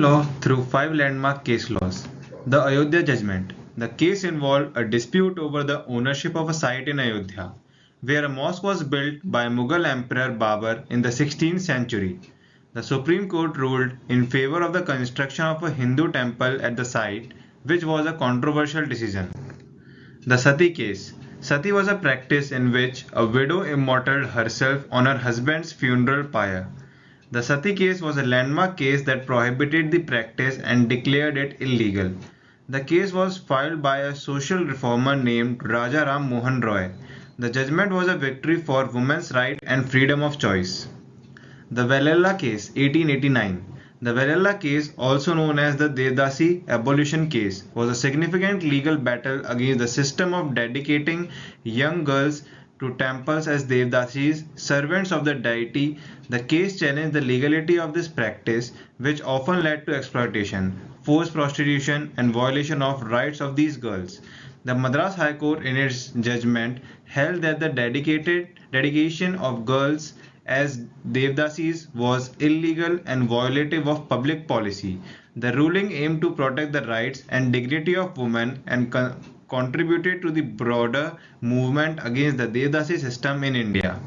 law through 5 landmark case laws. The Ayodhya judgment. The case involved a dispute over the ownership of a site in Ayodhya, where a mosque was built by Mughal Emperor Babur in the 16th century. The Supreme Court ruled in favor of the construction of a Hindu temple at the site, which was a controversial decision. The Sati case. Sati was a practice in which a widow immortaled herself on her husband's funeral pyre. The Sati case was a landmark case that prohibited the practice and declared it illegal. The case was filed by a social reformer named Raja Ram Mohan Roy. The judgment was a victory for women's right and freedom of choice. The Vallela case, 1889. The Vallela case, also known as the Devdasi abolition case, was a significant legal battle against the system of dedicating young girls to temples as Devdasis, servants of the deity. The case challenged the legality of this practice, which often led to exploitation, forced prostitution, and violation of rights of these girls. The Madras High Court, in its judgment, held that the dedication of girls as Devdasis was illegal and violative of public policy. The ruling aimed to protect the rights and dignity of women and contributed to the broader movement against the Devdasi system in India.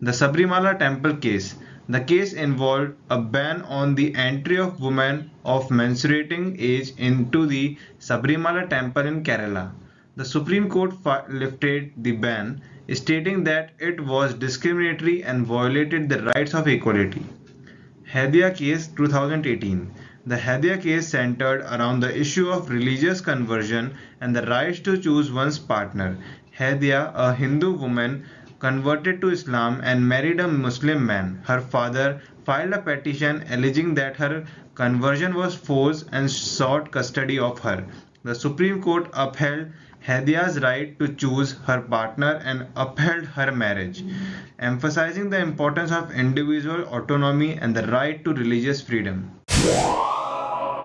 The Sabrimala temple case. The case involved a ban on the entry of women of menstruating age into the Sabrimala temple in Kerala. The Supreme Court lifted the ban, stating that it was discriminatory and violated the rights of equality. Hadia case 2018. The Hadia case centered around the issue of religious conversion and the right to choose one's partner. Hadia, a Hindu woman, converted to Islam and married a Muslim man. Her father filed a petition alleging that her conversion was forced and sought custody of her. The Supreme Court upheld Hadia's right to choose her partner and upheld her marriage, emphasizing the importance of individual autonomy and the right to religious freedom.